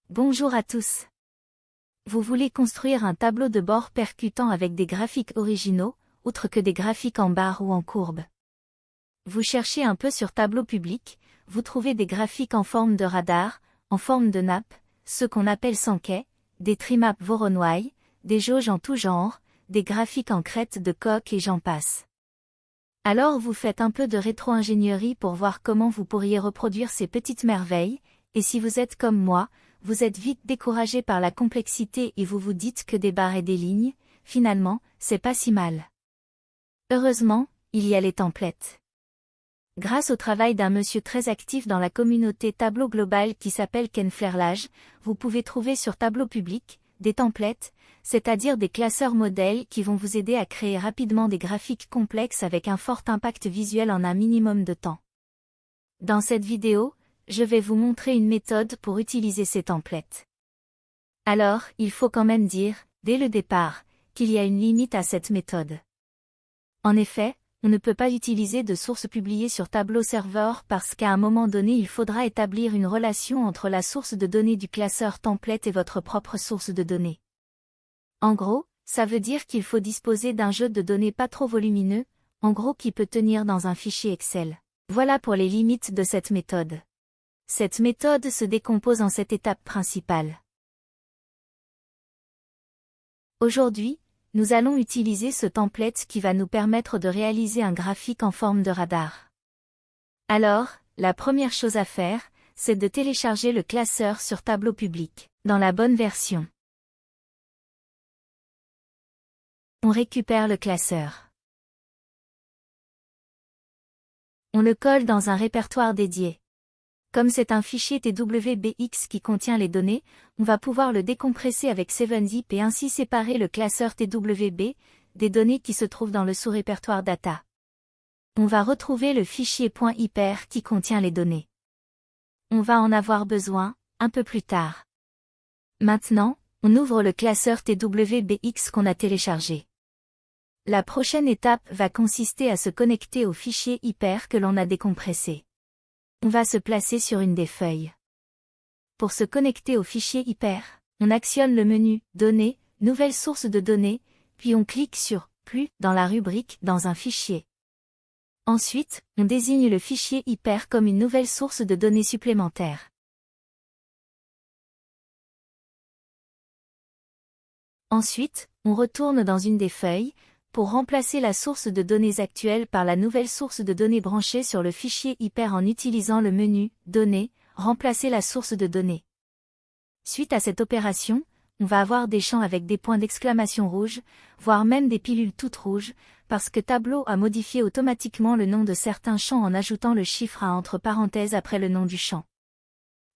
Bonjour à tous. Vous voulez construire un tableau de bord percutant avec des graphiques originaux, outre que des graphiques en barre ou en courbe. Vous cherchez un peu sur tableau public, vous trouvez des graphiques en forme de radar, en forme de nappe, ceux qu'on appelle Sankey, des trimaps Voronoi, des jauges en tout genre, des graphiques en crête de coque et j'en passe. Alors vous faites un peu de rétro-ingénierie pour voir comment vous pourriez reproduire ces petites merveilles, et si vous êtes comme moi, vous êtes vite découragé par la complexité et vous vous dites que des barres et des lignes, finalement, c'est pas si mal. Heureusement, il y a les templates. Grâce au travail d'un monsieur très actif dans la communauté Tableau Global qui s'appelle Ken Flerlage, vous pouvez trouver sur Tableau Public, des templates, c'est-à-dire des classeurs modèles qui vont vous aider à créer rapidement des graphiques complexes avec un fort impact visuel en un minimum de temps. Dans cette vidéo, je vais vous montrer une méthode pour utiliser ces templates. Alors, il faut quand même dire, dès le départ, qu'il y a une limite à cette méthode. En effet, on ne peut pas utiliser de sources publiées sur Tableau Serveur parce qu'à un moment donné il faudra établir une relation entre la source de données du classeur template et votre propre source de données. En gros, ça veut dire qu'il faut disposer d'un jeu de données pas trop volumineux, en gros qui peut tenir dans un fichier Excel. Voilà pour les limites de cette méthode. Cette méthode se décompose en 7 étapes principales. Aujourd'hui, nous allons utiliser ce template qui va nous permettre de réaliser un graphique en forme de radar. Alors, la première chose à faire, c'est de télécharger le classeur sur Tableau Public, dans la bonne version. On récupère le classeur. On le colle dans un répertoire dédié. Comme c'est un fichier TWBX qui contient les données, on va pouvoir le décompresser avec 7zip et ainsi séparer le classeur TWB des données qui se trouvent dans le sous-répertoire data. On va retrouver le fichier .hyper qui contient les données. On va en avoir besoin, un peu plus tard. Maintenant, on ouvre le classeur TWBX qu'on a téléchargé. La prochaine étape va consister à se connecter au fichier hyper que l'on a décompressé. On va se placer sur une des feuilles. Pour se connecter au fichier hyper, on actionne le menu « Données »,« Nouvelle source de données », puis on clique sur « Plus » dans la rubrique « Dans un fichier ». Ensuite, on désigne le fichier hyper comme une nouvelle source de données supplémentaire. Ensuite, on retourne dans une des feuilles, pour remplacer la source de données actuelle par la nouvelle source de données branchée sur le fichier hyper en utilisant le menu « Données », remplacer la source de données. Suite à cette opération, on va avoir des champs avec des points d'exclamation rouges, voire même des pilules toutes rouges, parce que Tableau a modifié automatiquement le nom de certains champs en ajoutant le chiffre à entre parenthèses après le nom du champ.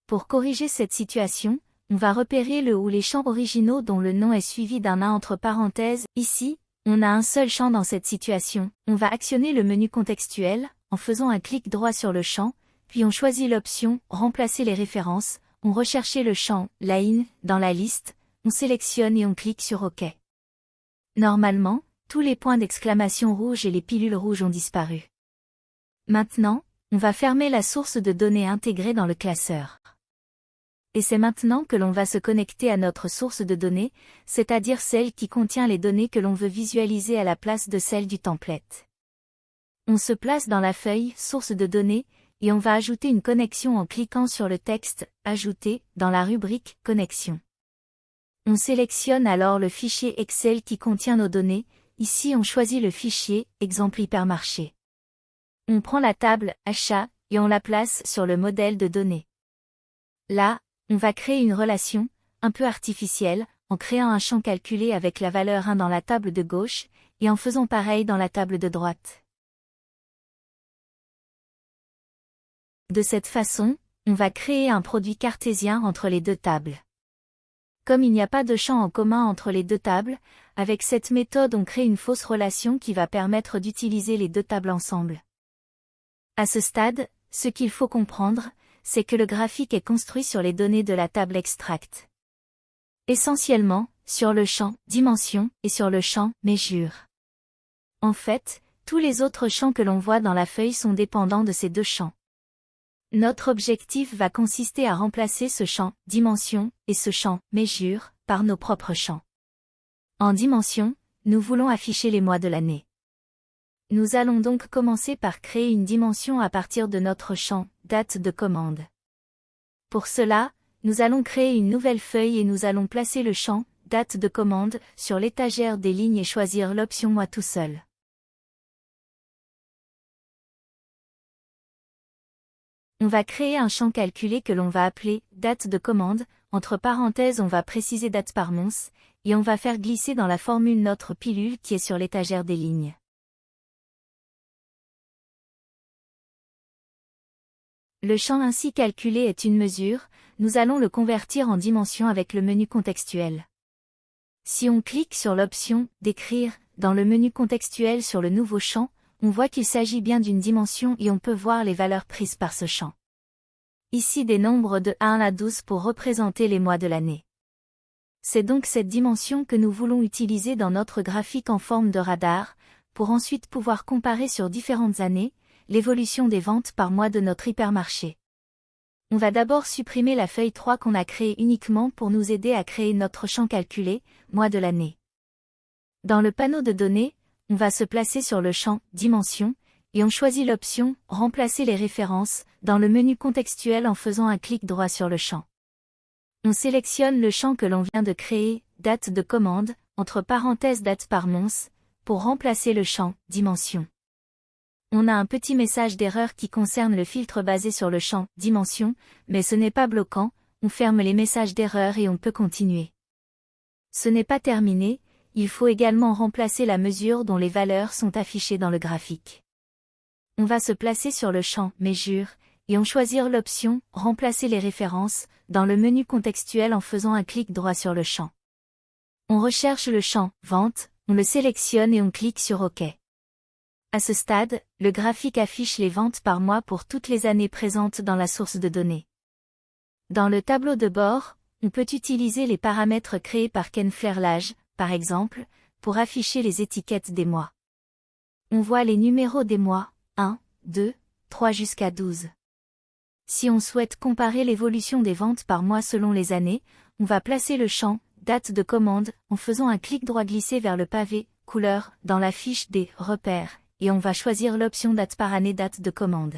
Pour corriger cette situation, on va repérer le ou les champs originaux dont le nom est suivi d'un A entre parenthèses, ici. On a un seul champ dans cette situation, on va actionner le menu contextuel, en faisant un clic droit sur le champ, puis on choisit l'option « Remplacer les références », on recherche le champ « Line » dans la liste, on sélectionne et on clique sur OK. Normalement, tous les points d'exclamation rouges et les pilules rouges ont disparu. Maintenant, on va fermer la source de données intégrée dans le classeur. Et c'est maintenant que l'on va se connecter à notre source de données, c'est-à-dire celle qui contient les données que l'on veut visualiser à la place de celle du template. On se place dans la feuille « Source de données » et on va ajouter une connexion en cliquant sur le texte « Ajouter » dans la rubrique « Connexion ». On sélectionne alors le fichier Excel qui contient nos données, ici on choisit le fichier « Exemple hypermarché ». On prend la table « Achat » et on la place sur le modèle de données. Là, on va créer une relation, un peu artificielle, en créant un champ calculé avec la valeur 1 dans la table de gauche, et en faisant pareil dans la table de droite. De cette façon, on va créer un produit cartésien entre les deux tables. Comme il n'y a pas de champ en commun entre les deux tables, avec cette méthode on crée une fausse relation qui va permettre d'utiliser les deux tables ensemble. À ce stade, ce qu'il faut comprendre, c'est que le graphique est construit sur les données de la table extract. Essentiellement, sur le champ « Dimension » et sur le champ « Mesure ». En fait, tous les autres champs que l'on voit dans la feuille sont dépendants de ces deux champs. Notre objectif va consister à remplacer ce champ « dimension » et ce champ « mesure » par nos propres champs. En dimension, nous voulons afficher les mois de l'année. Nous allons donc commencer par créer une dimension à partir de notre champ « date de commande ». Pour cela, nous allons créer une nouvelle feuille et nous allons placer le champ « date de commande » sur l'étagère des lignes et choisir l'option « mois tout seul ». On va créer un champ calculé que l'on va appeler « date de commande », entre parenthèses on va préciser date par mons, et on va faire glisser dans la formule notre pilule qui est sur l'étagère des lignes. Le champ ainsi calculé est une mesure, nous allons le convertir en dimension avec le menu contextuel. Si on clique sur l'option « Décrire » dans le menu contextuel sur le nouveau champ, on voit qu'il s'agit bien d'une dimension et on peut voir les valeurs prises par ce champ. Ici des nombres de 1 à 12 pour représenter les mois de l'année. C'est donc cette dimension que nous voulons utiliser dans notre graphique en forme de radar, pour ensuite pouvoir comparer sur différentes années, l'évolution des ventes par mois de notre hypermarché. On va d'abord supprimer la feuille 3 qu'on a créée uniquement pour nous aider à créer notre champ calculé, mois de l'année. Dans le panneau de données, on va se placer sur le champ « Dimension » et on choisit l'option « Remplacer les références » dans le menu contextuel en faisant un clic droit sur le champ. On sélectionne le champ que l'on vient de créer, « Date de commande », entre parenthèses date par mons, pour remplacer le champ « Dimension ». On a un petit message d'erreur qui concerne le filtre basé sur le champ « Dimension », mais ce n'est pas bloquant, on ferme les messages d'erreur et on peut continuer. Ce n'est pas terminé, il faut également remplacer la mesure dont les valeurs sont affichées dans le graphique. On va se placer sur le champ « Mesure » et on choisit l'option « Remplacer les références » dans le menu contextuel en faisant un clic droit sur le champ. On recherche le champ « Vente », on le sélectionne et on clique sur OK. À ce stade, le graphique affiche les ventes par mois pour toutes les années présentes dans la source de données. Dans le tableau de bord, on peut utiliser les paramètres créés par Ken Flerlage, par exemple, pour afficher les étiquettes des mois. On voit les numéros des mois, 1, 2, 3 jusqu'à 12. Si on souhaite comparer l'évolution des ventes par mois selon les années, on va placer le champ « Date de commande » en faisant un clic droit glissé vers le pavé « Couleur » dans la fiche des « Repères » et on va choisir l'option « Date par année date de commande ».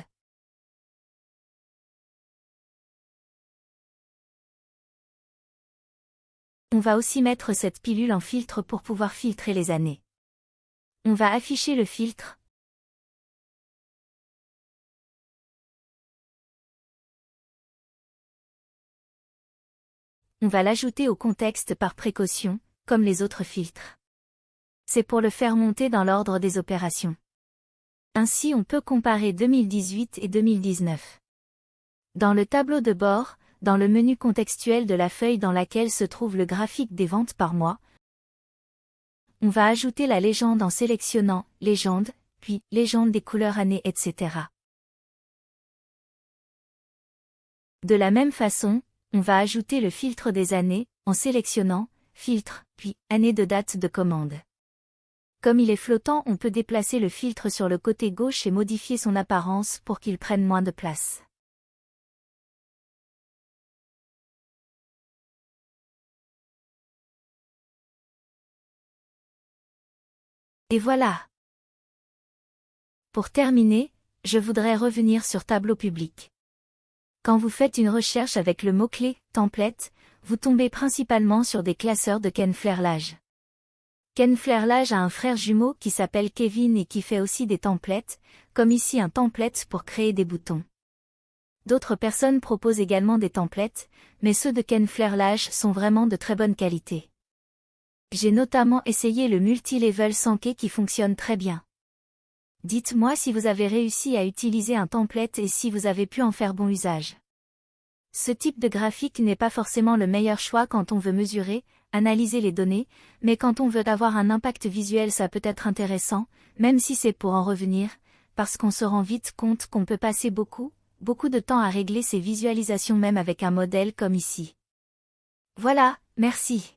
On va aussi mettre cette pilule en filtre pour pouvoir filtrer les années. On va afficher le filtre. On va l'ajouter au contexte par précaution, comme les autres filtres. C'est pour le faire monter dans l'ordre des opérations. Ainsi on peut comparer 2018 et 2019. Dans le tableau de bord, dans le menu contextuel de la feuille dans laquelle se trouve le graphique des ventes par mois, on va ajouter la légende en sélectionnant « Légende », puis « Légende des couleurs années », etc. De la même façon, on va ajouter le filtre des années, en sélectionnant « Filtre », puis « Année de date de commande ». Comme il est flottant, on peut déplacer le filtre sur le côté gauche et modifier son apparence pour qu'il prenne moins de place. Et voilà! Pour terminer, je voudrais revenir sur Tableau public. Quand vous faites une recherche avec le mot-clé « template », vous tombez principalement sur des classeurs de Ken Flerlage. Ken Flerlage a un frère jumeau qui s'appelle Kevin et qui fait aussi des templates, comme ici un template pour créer des boutons. D'autres personnes proposent également des templates, mais ceux de Ken Flerlage sont vraiment de très bonne qualité. J'ai notamment essayé le multi-level Sankey qui fonctionne très bien. Dites-moi si vous avez réussi à utiliser un template et si vous avez pu en faire bon usage. Ce type de graphique n'est pas forcément le meilleur choix quand on veut mesurer, analyser les données, mais quand on veut avoir un impact visuel ça peut être intéressant, même si c'est pour en revenir, parce qu'on se rend vite compte qu'on peut passer beaucoup de temps à régler ces visualisations même avec un modèle comme ici. Voilà, merci.